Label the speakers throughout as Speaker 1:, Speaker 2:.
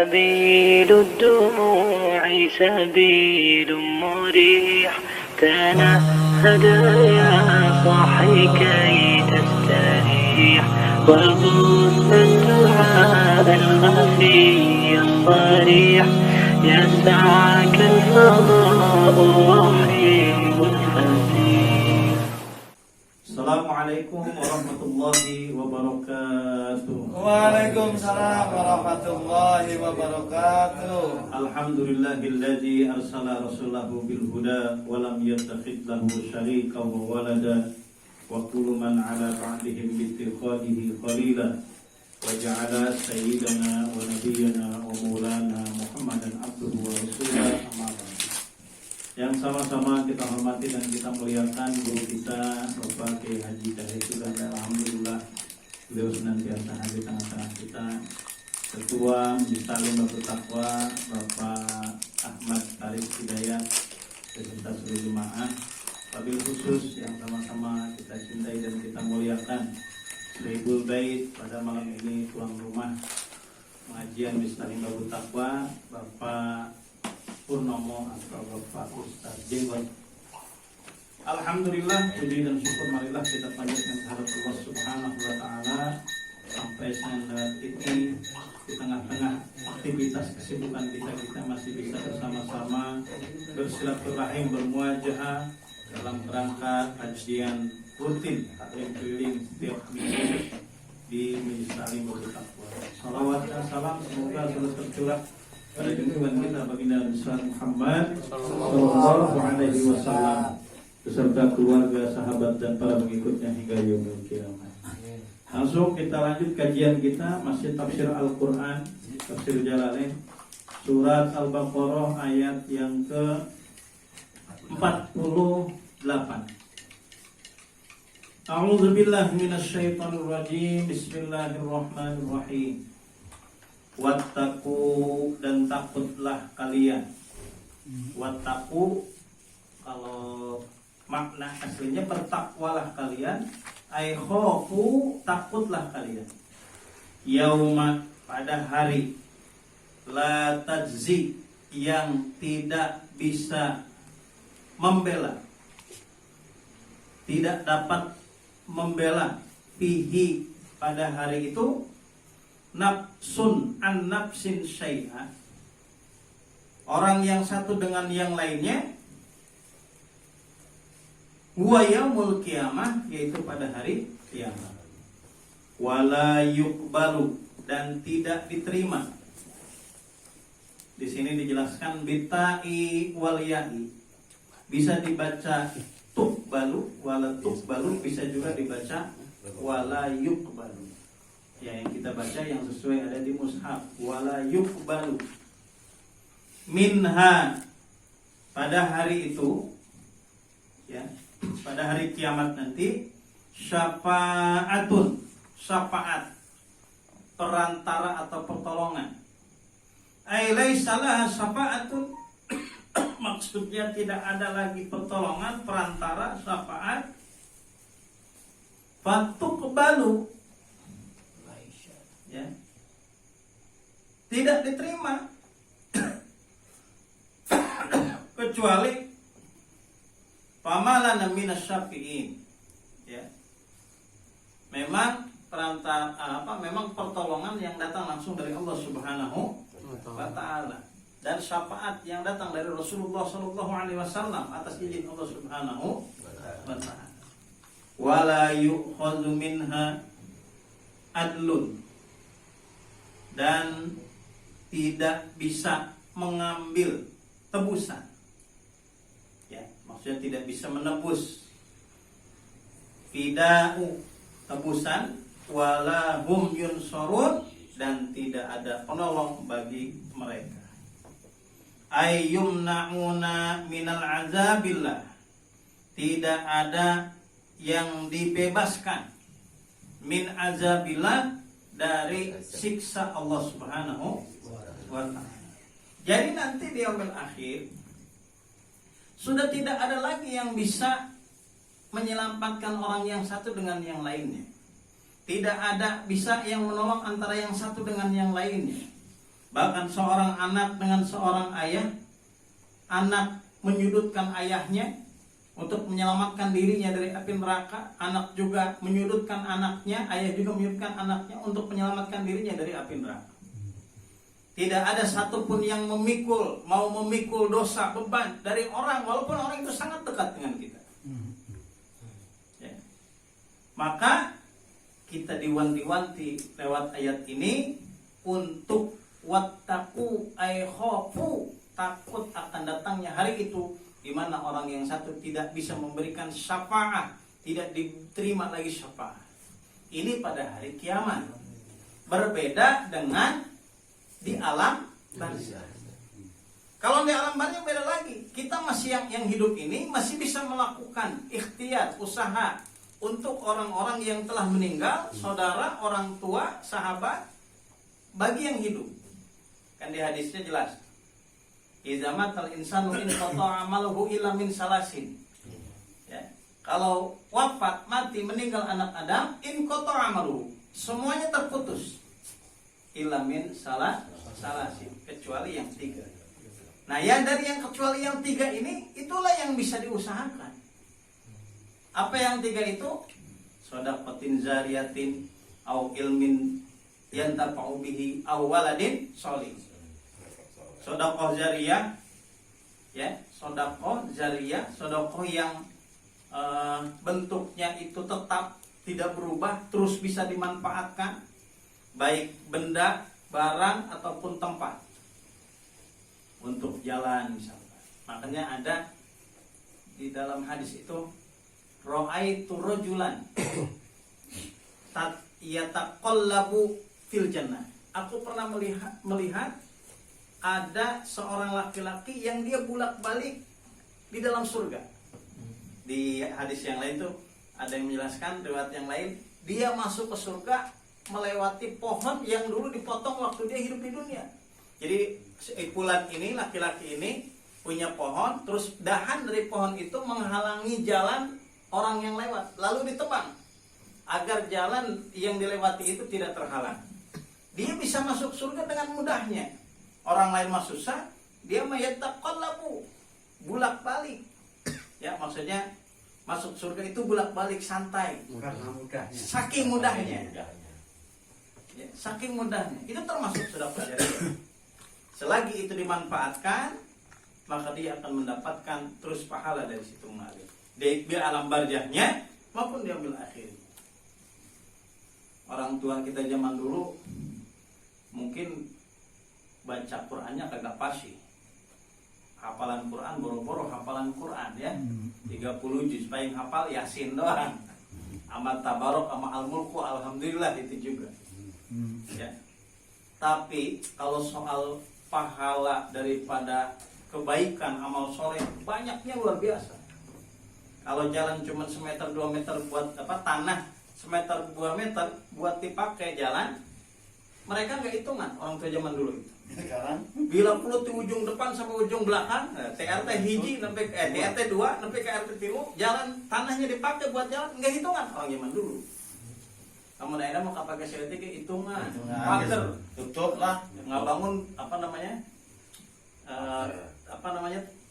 Speaker 1: سبيل الدموع سبيل مريح تنهد يا صاحي كي تستريح وبث الدعاء الخفي الصريح يسعك الفضاء الرحيم الفسيح.
Speaker 2: Assalamualaikum warahmatullahi wabarakatuh.
Speaker 3: Waalaikumsalam warahmatullahi wabarakatuh.
Speaker 2: Alhamdulillahilladzi arsala rasulahu bil huda wa lam yattakhidh lahu syarika wa walada wa kullu man ala ba'dihim bi ittikhadihi khalila wa ja'ala sayyidana wa nabiyyana wa maulana Muhammadan abduhu wa rasuluhu amma ba'd. Yang sama-sama kita hormati dan kita muliakan guru kita Bapak Kiai Haji Dahitul, dan alhamdulillah beliau senantiasa hadir di tengah-tengah kita. Ketua Majelis Bapak Taqwa Bapak Ahmad Tarik Hidayat beserta seluruh jemaah, wabil khusus yang sama-sama kita cintai dan kita muliakan Sribul Bait pada malam ini, tuan rumah pengajian Majelis Bapak Taqwa Bapak Purnomo atau Bapak Ustaz Jenggot. Alhamdulillah, puji dan syukur marilah kita panjatkan kehadirat Allah Subhanahu wa taala sampai saat ini di tengah-tengah aktivitas kesibukan kita masih bisa bersama-sama bersilaturahim, bermuajahah dalam kerangka kajian rutin taklim keliling setiap minggu di Majelis Taklim Bapak Taqwa. Salawat dan salam semoga selalu tercurah pada junjungan kita baginda besar Muhammad sallallahu alaihi wasallam beserta keluarga, sahabat dan para pengikutnya hingga yaumil qiyamah. Langsung kita lanjut kajian kita, masih tafsir Al-Qur'an, tafsir Jalalain, surat Al-Baqarah ayat yang ke-48. A'udzubillahi minasyaitonir rajim. Bismillahirrahmanirrahim. Wattaqu, dan takutlah kalian. Wattaqu kalau makna aslinya bertakwalah kalian, ai khofu, takutlah kalian. Yauma, pada hari, la tajzi, yang tidak bisa membela, tidak dapat membela, fihi, pada hari itu, nafsun an nafsin syai'a, orang yang satu dengan yang lainnya, huwa yaumul qiyamah, yaitu pada hari kiamat, wala yuqbalu, dan tidak diterima. Di sini dijelaskan bitai wal ya'i, bisa dibaca tuqbalu, wala tuqbalu, bisa juga dibaca wala yuqbalu. Ya, yang kita baca yang sesuai ada di mushaf, wala yuqbalu minha, pada hari itu, ya, pada hari kiamat nanti, syafa'atun, syafaat, perantara atau pertolongan. Ai laisa laha syafa'atun, maksudnya tidak ada lagi pertolongan, perantara, syafaat. Fatuqbalu, ya, tidak diterima kecuali pamalana minas syafi'in, ya, memang perantara memang pertolongan yang datang langsung dari Allah Subhanahu wa taala, dan syafaat yang datang dari Rasulullah sallallahu alaihi wasallam atas izin Allah Subhanahu wa taala. Wala yu'khadhu minha adlun, dan tidak bisa mengambil tebusan, ya, maksudnya tidak bisa menebus, fida'u, tebusan, wala hum yunsurun, dan tidak ada penolong bagi mereka. Ayyumna'una minal azabillah, tidak ada yang dibebaskan, min azabillah, dari siksa Allah Subhanahu wa ta'ala. Jadi nanti di yaumil akhir sudah tidak ada lagi yang bisa menyelamatkan orang yang satu dengan yang lainnya. Tidak ada bisa yang menolong antara yang satu dengan yang lainnya. Bahkan seorang anak dengan seorang ayah, anak menyudutkan ayahnya untuk menyelamatkan dirinya dari api neraka, anak juga menyudutkan anaknya, ayah juga menyudutkan anaknya untuk menyelamatkan dirinya dari api neraka. Tidak ada satupun yang mau memikul dosa beban dari orang, walaupun orang itu sangat dekat dengan kita. Ya. Maka kita diwanti-wanti lewat ayat ini untuk wattaqu ay khafu, takut akan datangnya hari itu di mana orang yang satu tidak bisa memberikan syafaat, tidak diterima lagi syafaat. Ini pada hari kiamat. Berbeda dengan di alam barzah. Kalau di alam barzah beda lagi. Kita masih yang hidup ini masih bisa melakukan ikhtiar, usaha untuk orang-orang yang telah meninggal, saudara, orang tua, sahabat, bagi yang hidup. Kan di hadisnya jelas. Idza matal insanu in qata'a amaluhu illa min salasin. Ya. Kalau wafat, mati, meninggal anak Adam, in qata'a amaluhu, semuanya terputus. Illa min salasin, kecuali yang 3. Nah, yang dari yang kecuali yang 3 ini, itulah yang bisa diusahakan. Apa yang 3 itu? Shadaqatin zariyatin au ilmin yantafa'u bihi au waladin sholih. Sedekah jariyah, ya, sedekah jariyah, sedekah yang bentuknya itu tetap tidak berubah, terus bisa dimanfaatkan, baik benda, barang ataupun tempat untuk jalan misalnya. Makanya ada di dalam hadis itu, ra'aitu rajulan yataqallabu fil jannah. Aku pernah melihat ada seorang laki-laki yang dia bolak-balik di dalam surga. Di hadis yang lain tuh ada yang menjelaskan, riwayat yang lain, dia masuk ke surga melewati pohon yang dulu dipotong waktu dia hidup di dunia. Jadi fulan ini, laki-laki ini punya pohon, terus dahan dari pohon itu menghalangi jalan orang yang lewat, lalu ditebang agar jalan yang dilewati itu tidak terhalang. Dia bisa masuk surga dengan mudahnya. Orang lain mah susah, dia mayataqallabu, bulak-balik. Ya, maksudnya masuk surga itu bulak-balik santai. Saking mudahnya. Ya, saking mudahnya. Itu termasuk sedekah jariyah. Selagi itu dimanfaatkan, maka dia akan mendapatkan terus pahala dari situ mengalir. Di alam barzahnya maupun di alam akhir. Orang tua kita zaman dulu mungkin baca Qur'annya kagak pasti. Hafalan Qur'an boro-boro hafalan Qur'an ya. 30 juz paling hafal Yasin doang. Amal Tabarok sama Al-Mulku alhamdulillah itu juga. Ya. Tapi kalau soal pahala daripada kebaikan amal soleh banyaknya luar biasa. Kalau jalan cuma semeter 2 meter buat tanah semeter 2 meter buat dipakai jalan, mereka nggak hitungan orang tua zaman dulu itu. Sekarang bila perlu di ujung depan sampai ujung belakang, TRT hiji sampai TRT 2 sampai ke RT 3, jalan tanahnya dipakai buat jalan, nggak hitungan orang zaman dulu. Kamu daerah mau pakai CLT ke hitungan, pagar
Speaker 3: tutup lah,
Speaker 2: nggak bangun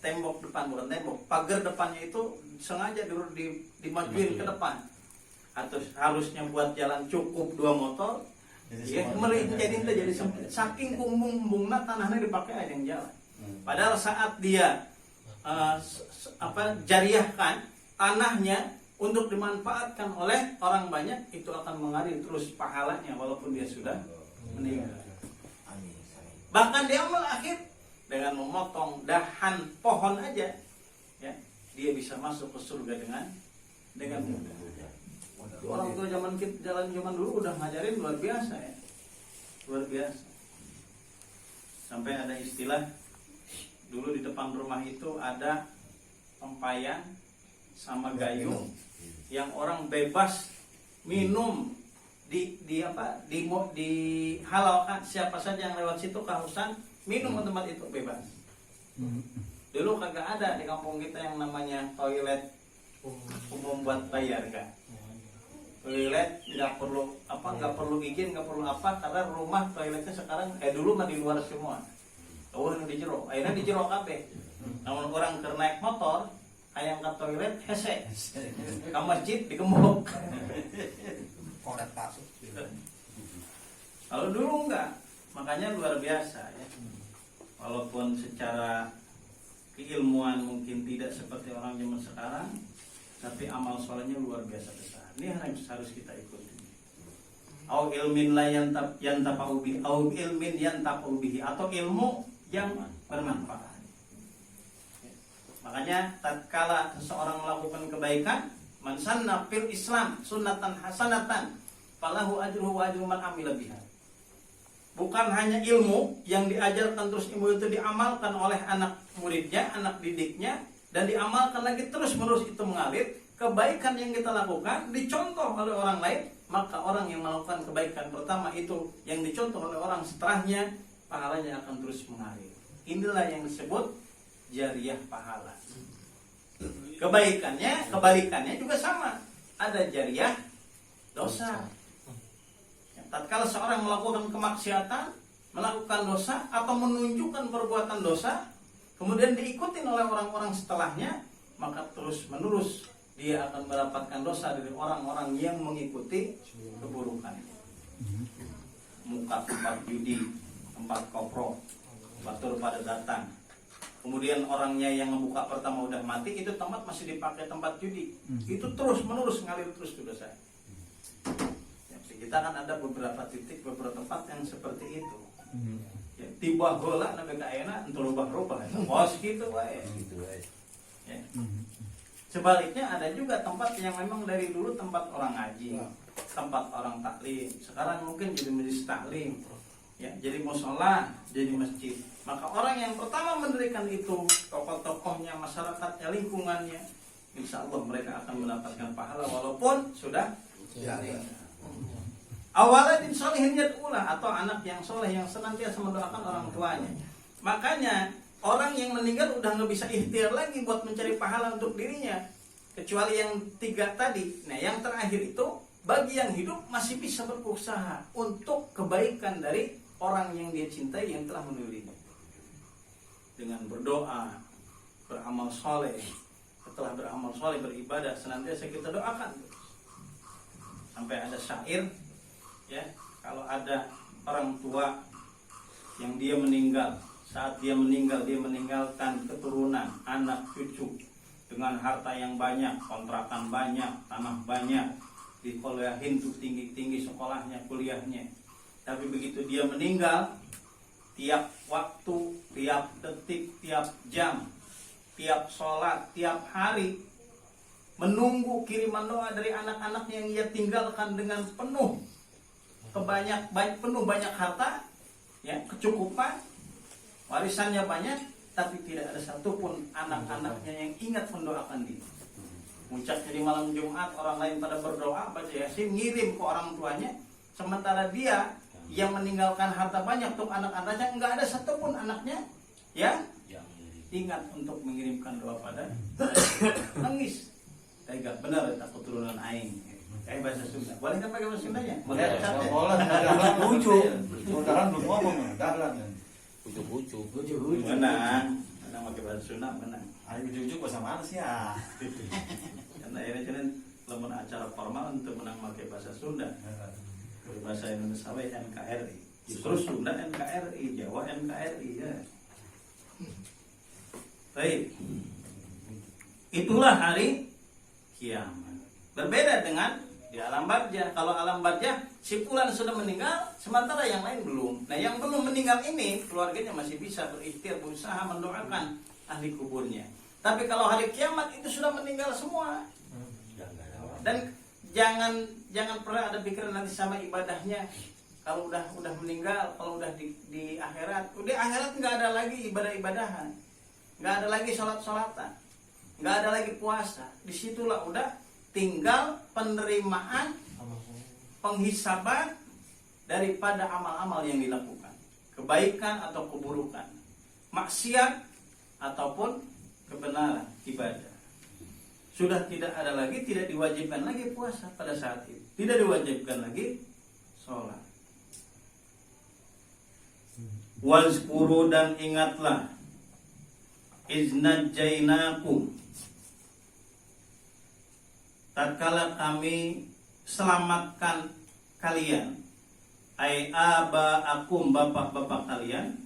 Speaker 2: tembok depan, bukan tembok, pagar depannya itu sengaja dulu dimajuin ke depan. Atau harusnya buat jalan cukup 2 motor. Ya, jadi sempit. Saking kumbung-kumbungna tanahnya dipakai aja yang jalan. Padahal saat dia jariyahkan tanahnya untuk dimanfaatkan oleh orang banyak, itu akan mengalir terus pahalanya walaupun dia sudah meninggal. Bahkan di amal akhir dengan memotong dahan pohon aja, ya, dia bisa masuk ke surga dengan mudah. Orang tua zaman dulu udah ngajarin luar biasa ya, luar biasa. Sampai ada istilah dulu di depan rumah itu ada tempayan sama gayung yang orang bebas minum dihalalkan, siapa saja yang lewat situ kehausan minum ke tempat itu bebas. Dulu kagak ada di kampung kita yang namanya toilet umum buat bayar kan. toilet nggak perlu izin, nggak perlu apa, karena rumah toiletnya sekarang dulu mah di luar semua, orang di jero, akhirnya di jero kabeh. Namun orang keur naik motor hayang ke toilet hese, ke masjid digembok. Kalau dulu enggak, makanya luar biasa ya. Walaupun secara keilmuan mungkin tidak seperti orang zaman sekarang, tapi amal solehnya luar biasa besar. Ini harus kita ikuti. Au ilmin la yantafa'u bihi, au ilmin yantafa'u bihi, atau ilmu yang bermanfaat. Makanya tatkala seseorang melakukan kebaikan, man sanna fil Islam sunnatan hasanatan falahu ajruhu wa ajru man amila biha. Bukan hanya ilmu yang diajarkan, terus ilmu itu diamalkan oleh anak muridnya, anak didiknya, dan diamalkan lagi terus menerus itu mengalir. Kebaikan yang kita lakukan dicontoh oleh orang lain, maka orang yang melakukan kebaikan pertama itu yang dicontoh oleh orang setelahnya, pahalanya akan terus mengalir. Inilah yang disebut jariyah pahala. Kebalikannya juga sama. Ada jariyah dosa. Tatkala seorang melakukan kemaksiatan, melakukan dosa atau menunjukkan perbuatan dosa, kemudian diikutin oleh orang-orang setelahnya, maka terus menerus dia akan mendapatkan dosa dari orang-orang yang mengikuti keburukannya. Muka tempat judi, tempat kopro, batur pada datang. Kemudian orangnya yang membuka pertama udah mati, itu tempat masih dipakai tempat judi. Itu terus menerus ngalir terus tuh dosa. Kita kan ada beberapa titik, beberapa tempat yang seperti itu. Ya, tiba bola nabe ka enak entu rubah-rubah. Bos gitu wae. Ya. Sebaliknya ada juga tempat yang memang dari dulu tempat orang ngaji, tempat orang taklim. Sekarang mungkin jadi majelis taklim. Ya, jadi mushola, jadi masjid. Maka orang yang pertama mendirikan itu, tokoh-tokohnya, masyarakatnya, lingkungannya, insya Allah mereka akan mendapatkan pahala walaupun sudah awaladin sholihin yad'ulah, atau anak yang soleh yang senantiasa mendoakan orang tuanya. Makanya orang yang meninggal udah nggak bisa ikhtiar lagi buat mencari pahala untuk dirinya, kecuali yang 3 tadi. Nah, yang terakhir itu bagi yang hidup masih bisa berusaha untuk kebaikan dari orang yang dia cintai yang telah meninggal, dengan berdoa, beramal soleh. Setelah beramal soleh, beribadah, senantiasa kita doakan. Sampai ada syair, ya, kalau ada orang tua yang dia meninggal, saat dia meninggal, dia meninggalkan keturunan, anak cucu dengan harta yang banyak, kontrakan banyak, tanah banyak, dikuliahin tuh tinggi-tinggi sekolahnya, kuliahnya. Tapi begitu dia meninggal, tiap waktu, tiap detik, tiap jam, tiap sholat, tiap hari menunggu kiriman doa dari anak-anaknya yang ia tinggalkan dengan penuh banyak harta, ya, kecukupan, warisannya banyak, tapi tidak ada satupun anak-anaknya yang ingat mendoakan dia. Puncak jadi malam Jumat, orang lain pada berdoa, baca Yasin, ngirim ke orang tuanya, sementara dia yang meninggalkan harta banyak untuk anak-anaknya, enggak ada satupun anaknya yang ingat untuk mengirimkan doa pada nangis. Tega benar tak keturunan aing. Kayak bahasa Sunda. Boleh kan pakai bahasa Sundanya?
Speaker 3: Boleh. Lucu. Saudara belum ngomong, dahlan. Lucu.
Speaker 2: Menang pakai bahasa Sunda menang.
Speaker 3: Ayo lucu bahasa mana sih ya?
Speaker 2: Karena akhirnya kan lamun acara formal untuk menang pakai bahasa Sunda. Bahasa Indonesia NKRI. Justru Sunda NKRI, Jawa NKRI ya. Baik. Itulah hari kiamat. Berbeda dengan di alam barzah. Kalau alam barzah si fulan sudah meninggal, sementara yang lain belum. Nah, yang belum meninggal ini keluarganya masih bisa berikhtiar, berusaha mendoakan ahli kuburnya. Tapi kalau hari kiamat itu sudah meninggal semua. Dan jangan pernah ada pikiran nanti sama ibadahnya. Kalau udah meninggal, kalau udah di akhirat, udah akhirat nggak ada lagi ibadah-ibadahan, nggak ada lagi sholat-sholatan, nggak ada lagi puasa. Disitulah udah tinggal penerimaan, penghisaban daripada amal-amal yang dilakukan, kebaikan atau keburukan, maksiat ataupun kebenaran ibadah. sudah tidak ada lagi, tidak diwajibkan lagi puasa pada saat itu, tidak diwajibkan lagi sholat. Wazkuru, dan ingatlah, iznajjainakum, tatkala kami selamatkan kalian, ai abaakum, bapak-bapak kalian.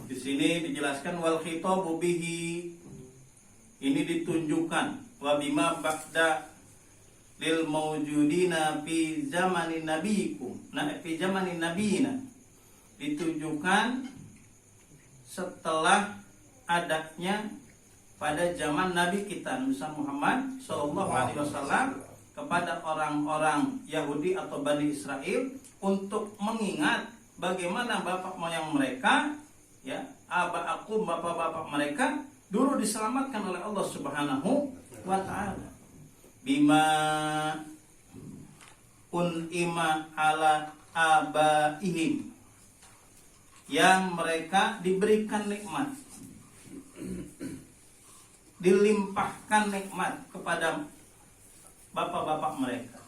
Speaker 2: Di sini dijelaskan wal khitabu bihi, ini ditunjukkan wa bima ba'da lil mawjudina fi zamanin nabiyikum, fi zamanin nabiyina, ditujukan setelah adanya pada zaman Nabi kita Nabi Muhammad Sallallahu Alaihi Wasallam kepada orang-orang Yahudi atau Bani Israel untuk mengingat bagaimana bapak moyang mereka, ya, abaakum, bapak-bapak mereka dulu diselamatkan oleh Allah Subhanahu wa taala. Bima un'ima ala abaihim, yang mereka diberikan nikmat, dilimpahkan nikmat kepada bapak-bapak mereka.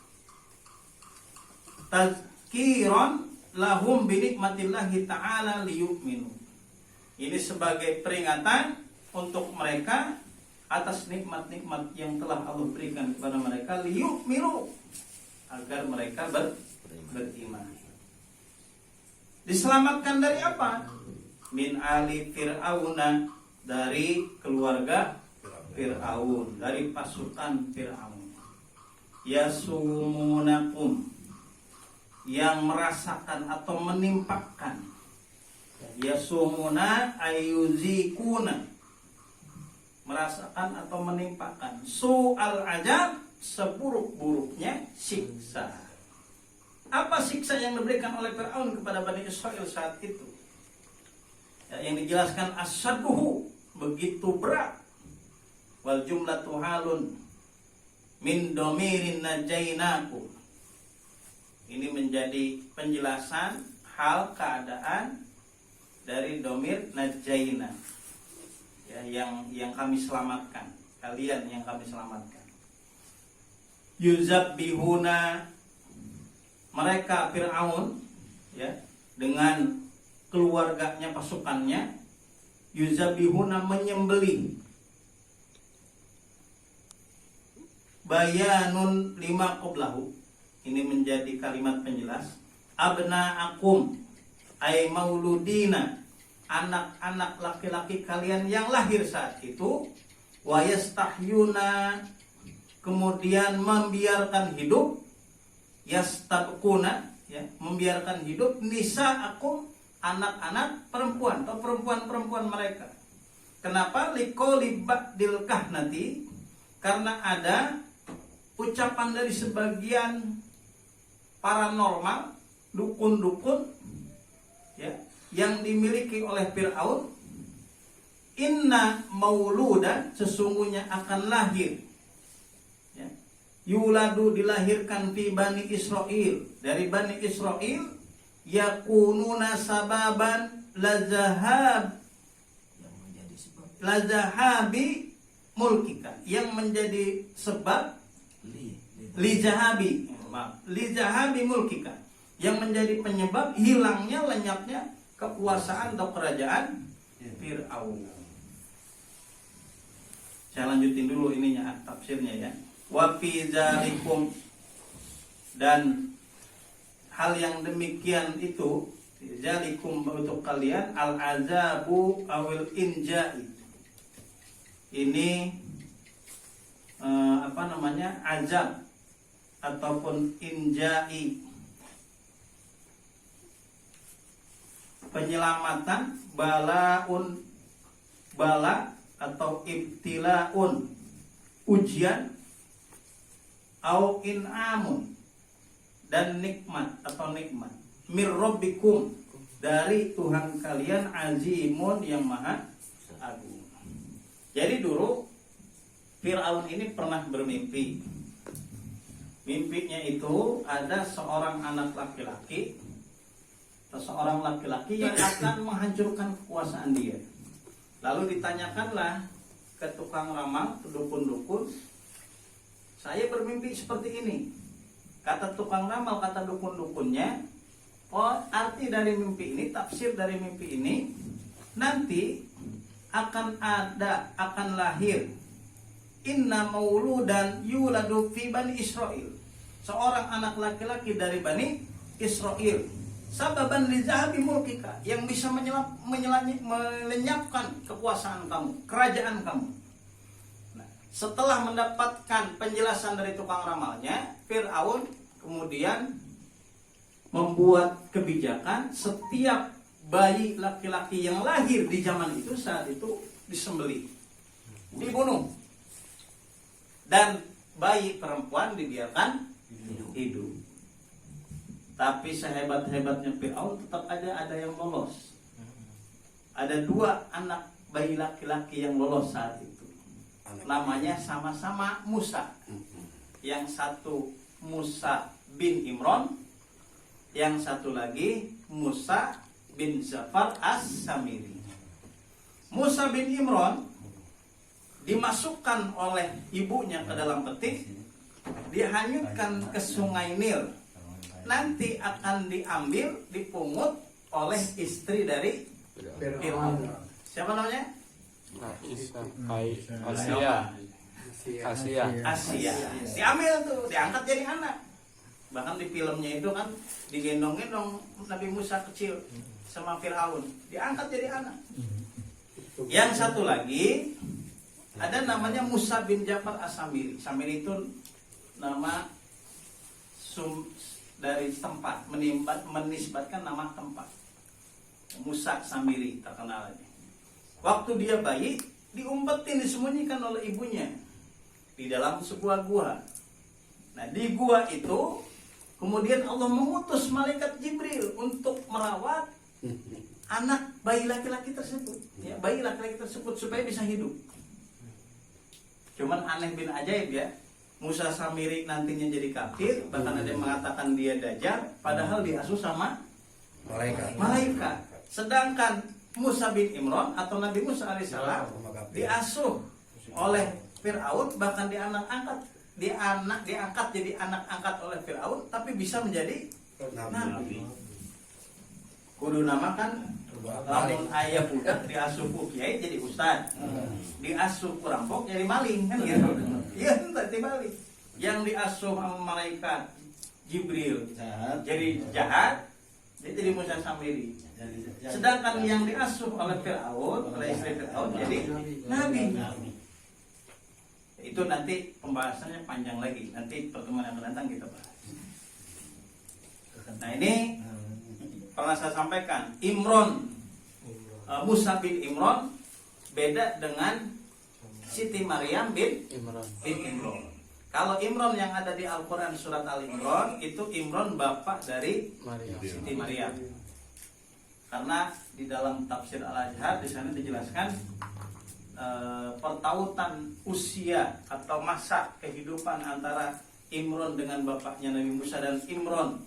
Speaker 2: Tazkiron lahum bi nikmatillahi ta'ala liyu'minu. Ini sebagai peringatan untuk mereka atas nikmat-nikmat yang telah Allah berikan kepada mereka, liyu'minu, agar mereka beriman. Diselamatkan dari apa? Min ali fir'auna, dari keluarga Fir'aun, dari pasukan Fir'aun. Yasumunakum, yang merasakan atau menimpakan. Yasumuna ayuzikuna, merasakan atau menimpakan. Su'al ajab, seburuk-buruknya siksa. Apa siksa yang diberikan oleh Fir'aun kepada Bani Israel saat itu? Ya, yang dijelaskan asyaduhu, begitu berat. Wal jumlatu halun min domirin najainakum. Ini menjadi penjelasan hal keadaan dari domir najaina, ya, yang kami selamatkan, kalian yang kami selamatkan. Yuzabbihuna, mereka Fir'aun, ya, dengan keluarganya, pasukannya, yuzabbihuna, menyembelih. Bayanun lima qoblahu, ini menjadi kalimat penjelas. Abna'akum ay mauludina, anak-anak laki-laki kalian yang lahir saat itu. Wa yastahyuna, kemudian membiarkan hidup. Yastabquna, ya, membiarkan hidup. Nisa'akum, anak-anak perempuan atau perempuan-perempuan mereka. Kenapa? Liqoli ba'dil kahnati, karena ada ucapan dari sebagian paranormal, dukun-dukun, ya, yang dimiliki oleh Fir'aun. Inna mauludan, sesungguhnya akan lahir, ya, yuladu, dilahirkan fi Bani Israel, dari Bani Israel, yakununa sababan lazahabi mulkika, yang menjadi sebab lizahabi mulkika, yang menjadi penyebab hilangnya, lenyapnya kekuasaan atau kerajaan Fir'aun. Saya lanjutin dulu ininya, tafsirnya, ya. Wa fi zalikum, dan hal yang demikian itu, zalikum, untuk kalian, al azabu awil inja'i, ini azab ataupun inja'i, penyelamatan, bala atau ibtilaun, ujian, au in'amun, dan nikmat atau nikmat, mir rabbikum, dari Tuhan kalian, azimun, yang maha agung. Jadi dulu Fir'aun ini pernah bermimpi. Mimpinya itu ada seorang anak laki-laki, seorang laki-laki yang akan menghancurkan kekuasaan dia. Lalu ditanyakanlah ke tukang ramal, ke dukun-dukun, saya bermimpi seperti ini. Kata tukang ramal, kata dukun-dukunnya, oh arti dari mimpi ini, tafsir dari mimpi ini, nanti akan lahir inna mauludan yuladu fi bani Israel, seorang anak laki-laki dari bani Israel, sababan li zahabi mulkika, yang bisa melenyapkan kekuasaan kamu, kerajaan kamu. Nah, setelah mendapatkan penjelasan dari tukang ramalnya, Fir'aun kemudian membuat kebijakan setiap bayi laki-laki yang lahir di zaman itu saat itu disembelih, dibunuh, dan bayi perempuan dibiarkan hidup. Tapi sehebat-hebatnya Fir'aun tetap ada yang lolos. Ada 2 anak bayi laki-laki yang lolos saat itu. Namanya sama-sama Musa. Yang satu Musa bin Imran, yang satu lagi Musa bin Ja'far As-Samiri. Musa bin Imran dimasukkan oleh ibunya ke dalam peti, dihanyutkan ke sungai Nil. Nanti akan diambil, dipungut oleh istri dari Fir'aun. Siapa namanya? Asia. Diambil tuh, diangkat jadi anak. Bahkan di filmnya itu kan digendong-gendong Nabi Musa kecil sama Fir'aun, diangkat jadi anak. Yang satu lagi ada namanya Musa bin Ja'far As-Samiri. Samiri itu nama dari tempat, menisbatkan nama tempat. Musa Samiri terkenalnya. Waktu dia bayi, diumpetin, disembunyikan oleh ibunya di dalam sebuah gua. Nah, di gua itu kemudian Allah mengutus malaikat Jibril untuk merawat anak bayi laki-laki tersebut, ya, bayi laki-laki tersebut supaya bisa hidup. Cuman aneh bin ajaib ya, Musa Samiri nantinya jadi kafir, bahkan ada yang mengatakan dia dajjal, padahal diasuh sama malaikat. Sedangkan Musa bin Imran atau Nabi Musa alaihissalam diasuh oleh Fir'aun, bahkan diangkat jadi anak angkat oleh Fir'aun, tapi bisa menjadi nabi. Kudu nama kan lamun ayah budak diasuh ku kiai jadi ustad, diasuh perampok jadi maling kan gitu. Iya, nanti balik. Yang diasuh sama malaikat Jibril jadi jahat, dia jadi Musa Samiri. Sedangkan yang diasuh oleh Fir'aun, oleh istri Fir'aun jadi nabi. Itu nanti pembahasannya panjang lagi. Nanti pertemuan yang akan datang kita bahas. Nah, ini pernah saya sampaikan, Musa bin Imran beda dengan Siti Maryam bin Imran. Kalau Imran yang ada di Al-Quran surat Al-Imran, itu Imran bapak dari Siti Maryam. Karena di dalam tafsir Al-Azhar di sana dijelaskan pertautan usia atau masa kehidupan antara Imran dengan bapaknya Nabi Musa dan Imran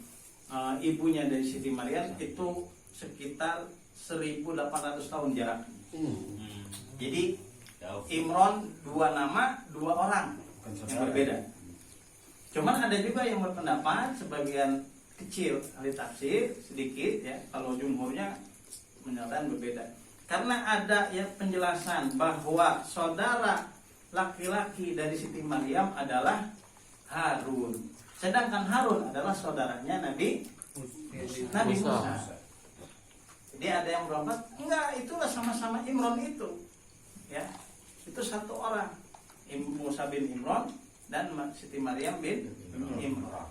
Speaker 2: ibunya dari Siti Maryam itu sekitar 1800 tahun jarak. Jadi Imran 2 nama 2 orang yang berbeda. Cuman ada juga yang berpendapat, sebagian kecil ahli tafsir sedikit ya, kalau jumhurnya menyatakan berbeda. Karena ada yang penjelasan bahwa saudara laki-laki dari Siti Maryam adalah Harun. Sedangkan Harun adalah saudaranya Nabi Musa. Jadi ada yang berpendapat, enggak, itulah sama-sama Imran itu. Ya. Itu satu orang. Musa bin Imran dan Siti Maryam bin Imran.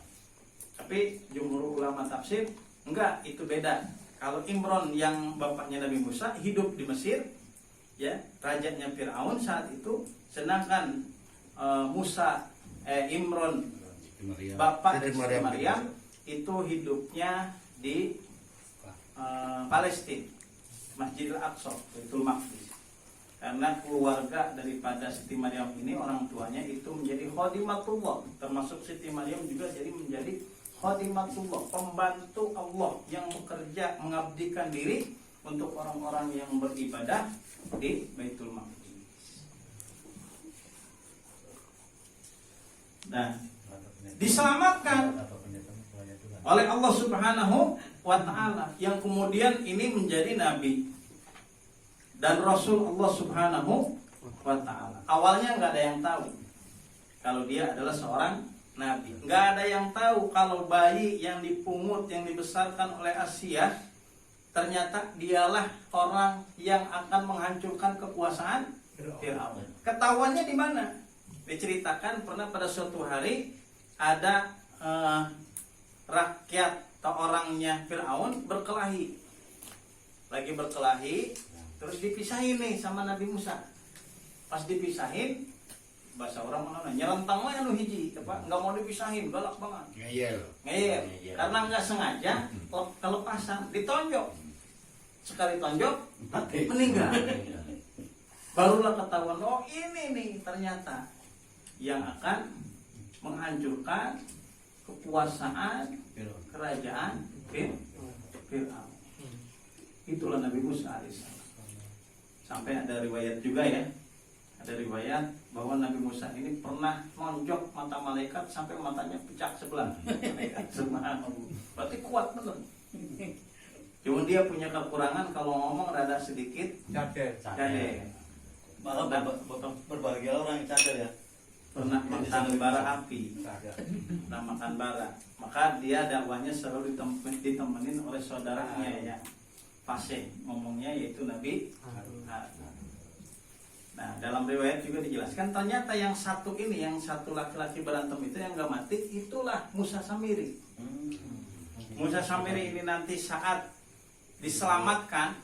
Speaker 2: Tapi jumhur ulama tafsir enggak, itu beda. Kalau Imran yang bapaknya Nabi Musa hidup di Mesir, ya, rajanya Fir'aun saat itu, sedangkan Imran bapak Siti Maryam itu hidupnya di Palestina, Masjidil Aqsa, Baitul Maqdis. Karena keluarga daripada Siti Maryam ini, orang tuanya itu menjadi khadimatullah, termasuk Siti Maryam juga jadi menjadi khadimatullah, pembantu Allah yang bekerja mengabdikan diri untuk orang-orang yang beribadah di Baitul Maqdis. Nah, diselamatkan oleh Allah Subhanahu wa ta'ala, yang kemudian ini menjadi nabi dan rasul Allah Subhanahu wa ta'ala. Awalnya nggak ada yang tahu kalau dia adalah seorang nabi. Nggak ada yang tahu kalau bayi yang dipungut, yang dibesarkan oleh Asia, ternyata dialah orang yang akan menghancurkan kekuasaan Fir'aun. Ketahuannya di mana? Diceritakan pernah pada suatu hari ada rakyat atau orangnya Fir'aun berkelahi. Lagi berkelahi, terus dipisahin nih sama Nabi Musa. Pas dipisahin, bahasa orang mana nyerentang lah anu hiji, nggak mau dipisahin, galak banget. Ngeyel. Karena nggak sengaja kelepasan, ditonjok. Sekali tonjok, meninggal. Barulah ketahuan, oh ini nih ternyata yang akan menghancurkan kekuasaan kerajaan Fir'aun. Itulah Nabi Musa alaihissalam. Sampai ada riwayat juga ya, ada riwayat bahwa Nabi Musa ini pernah nonjok mata malaikat sampai matanya pecah sebelah. Berarti kuat benar. Cuma dia punya kekurangan kalau ngomong rada sedikit cadel.
Speaker 3: Malah berbahagia orang yang cadel ya.
Speaker 2: Pernah makan bara api, pernah makan bara, maka dia dakwahnya selalu ditemenin oleh saudaranya ya, fasih ngomongnya, yaitu Nabi Harun. Nah, dalam riwayat juga dijelaskan ternyata yang satu ini, yang satu laki-laki berantem itu yang gak mati, itulah Musa Samiri. Musa Samiri ini nanti saat diselamatkan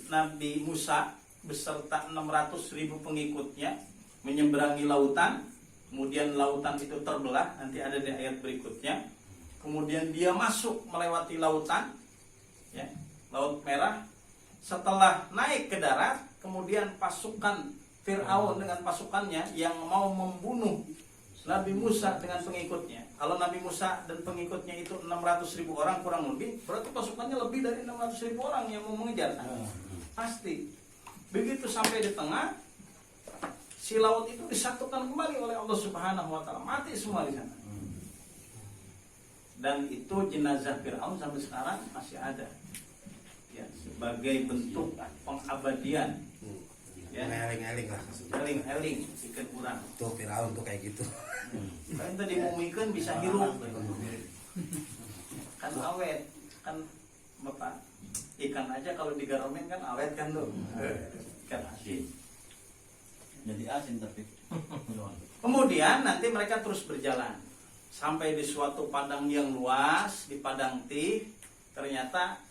Speaker 2: Nabi Musa beserta 600.000 pengikutnya menyeberangi lautan, kemudian lautan itu terbelah, nanti ada di ayat berikutnya. Kemudian dia masuk melewati lautan, ya, Laut Merah. Setelah naik ke darat, kemudian pasukan Fir'aun dengan pasukannya yang mau membunuh Nabi Musa dengan pengikutnya. Kalau Nabi Musa dan pengikutnya itu 600.000 orang kurang lebih, berarti pasukannya lebih dari 600.000 orang yang mau mengejar. Pasti. Begitu sampai di tengah, si laut itu disatukan kembali oleh Allah Subhanahu wa ta'ala, mati semua di sana. Dan itu jenazah Fir'aun sampai sekarang masih ada. Ya, sebagai bentuk pengabadian. Ya,
Speaker 4: eling-eling lah.
Speaker 2: Eling-eling bikin kurang.
Speaker 4: Tuh Fir'aun tuh kayak gitu.
Speaker 2: Kan tadi mumikan bisa hirup. Kan awet, kan Bapak. Ikan aja kalau digaromin kan awet kan tuh. Ikan asin.
Speaker 3: Jadi asin tapi.
Speaker 2: Kemudian nanti mereka terus berjalan sampai di suatu padang yang luas, di padang Tih. Ternyata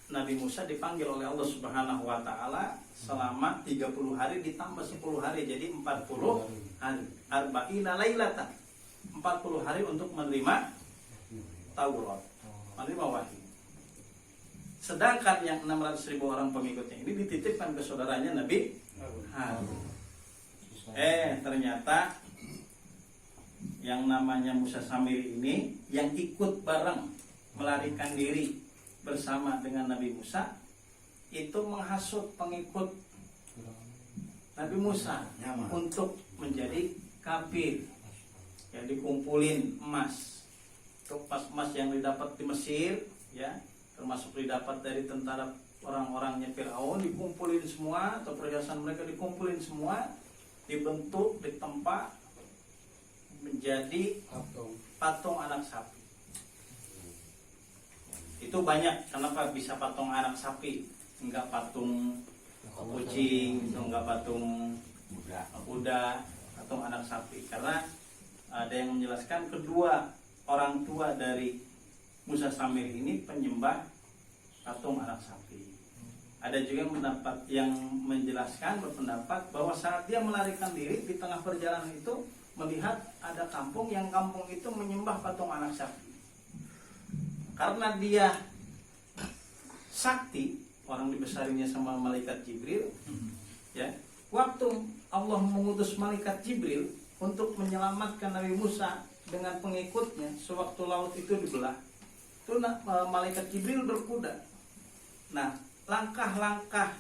Speaker 2: Nabi Musa dipanggil oleh Allah Subhanahu wa ta'ala selama 30 hari ditambah 10 hari, jadi 40 hari. Arba'ina lailatan. 40 hari untuk menerima Taurat, menerima wahyu. Sedangkan yang 600.000 orang pengikutnya ini dititipkan ke saudaranya Nabi Harun. Ternyata yang namanya Musa Samiri ini yang ikut bareng melarikan diri bersama dengan Nabi Musa itu menghasut pengikut Nabi Musa untuk menjadi kafir. Yang dikumpulin emas, emas yang didapat di Mesir, ya, termasuk didapat dari tentara orang-orangnya Fir'aun, dikumpulin semua, atau perhiasan mereka dikumpulin semua, dibentuk, ditempa menjadi patung anak sapi. Itu banyak. Kenapa bisa patung anak sapi, enggak patung kucing, enggak patung kuda, patung anak sapi? Karena ada yang menjelaskan kedua orang tua dari Musa Samiri ini penyembah patung anak sapi. Ada juga yang menjelaskan, berpendapat bahwa saat dia melarikan diri di tengah perjalanan itu melihat ada kampung yang kampung itu menyembah patung anak sapi. Karena dia sakti, orang dibesarinya sama malaikat Jibril, ya. Waktu Allah mengutus malaikat Jibril untuk menyelamatkan Nabi Musa dengan pengikutnya sewaktu laut itu dibelah, itu malaikat Jibril berkuda. Nah, langkah-langkah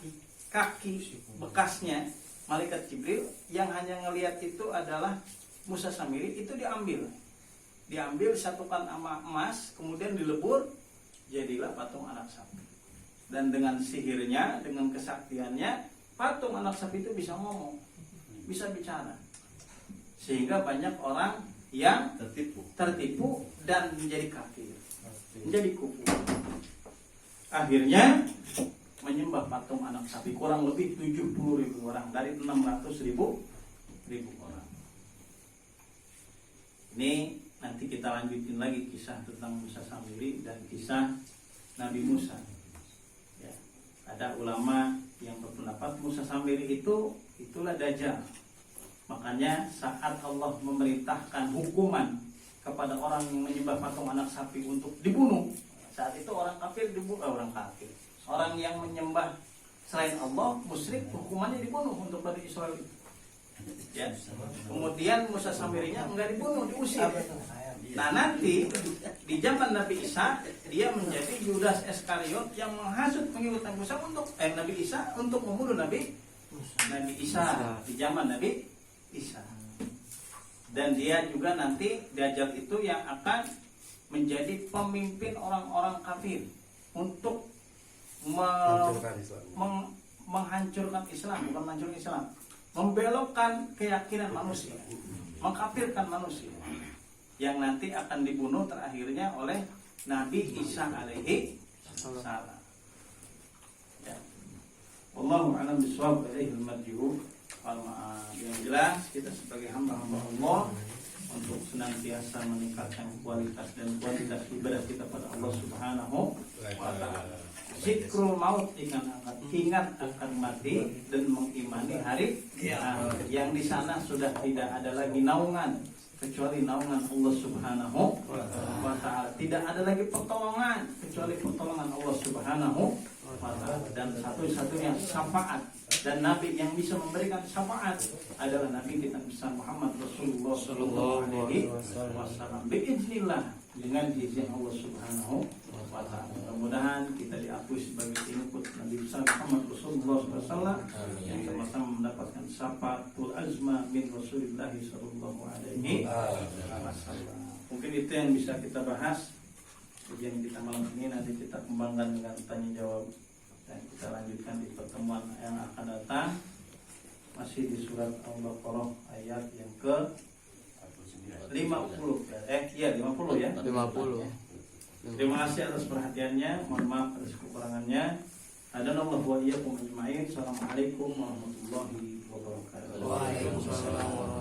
Speaker 2: kaki bekasnya malaikat Jibril yang hanya ngelihat itu adalah Musa Samiri, itu diambil satukan sama emas, kemudian dilebur, jadilah patung anak sapi. Dan dengan sihirnya, dengan kesaktiannya, patung anak sapi itu bisa ngomong, bisa bicara, sehingga banyak orang yang tertipu dan menjadi kafir, menjadi kufur. Akhirnya menyembah patung anak sapi kurang lebih 70.000 orang dari 600.000 orang. Ini nanti kita lanjutin lagi kisah tentang Musa Samiri dan kisah Nabi Musa. Ya, ada ulama yang berpendapat Musa Samiri itulah Dajjal. Makanya saat Allah memerintahkan hukuman kepada orang yang menyembah patung anak sapi untuk dibunuh, saat itu orang kafir dibunuh, orang yang menyembah selain Allah, musyrik, hukumannya dibunuh untuk Bani Israel. Ya. Kemudian Musa Samirinya enggak dibunuh, diusir. Nah nanti di zaman Nabi Isa dia menjadi Yudas Iskariot yang menghasut pengikut Nabi Isa untuk membunuh Nabi Isa di zaman Nabi Isa. Dan dia juga nanti Dajjal itu yang akan menjadi pemimpin orang-orang kafir untuk menghancurkan Islam, bukan menghancurkan Islam, membelokkan keyakinan manusia, mengkafirkan manusia, yang nanti akan dibunuh terakhirnya oleh Nabi Isa alaihi salam. Ya. Wallahu a'lam bishawab, ilaihil marji'u. Yang jelas kita sebagai hamba-hamba Allah untuk senantiasa meningkatkan kualitas dan kuantitas ibadah kita pada Allah Subhanahu wa ta'ala. Zikrul maut, ingat akan mati dan mengimani hari akhir. Yang di sana sudah tidak ada lagi naungan kecuali naungan Allah Subhanahu wa ta'ala. Tidak ada lagi pertolongan kecuali pertolongan Allah Subhanahu wa ta'ala. Dan satu-satunya syafaat dan Nabi yang bisa memberikan syafaat adalah Nabi kita besar Muhammad Rasulullah Sallallahu Alaihi Wasallam. Biiznillah, dengan izin Allah Subhanahu wa ta'ala. Mudah-mudahan kita diakui sebagai pengikut Nabi besar Muhammad Rasulullah SAW yang sama-sama mendapatkan syafaatul azma min Rasulullah Sallallahu Alaihi Wasallam. Mungkin itu yang bisa kita bahas ujian kita malam ini. Nanti kita kembangkan dengan tanya jawab dan kita lanjutkan di pertemuan yang akan datang, masih di surat Al-Baqarah ayat yang ke 50. 50 ya. 50. Terima kasih atas perhatiannya. Mohon maaf atas kekurangannya. Hadanallahu wa iyyakum ajma'in. Assalamualaikum warahmatullahi wabarakatuh.
Speaker 4: Waalaikumsalam.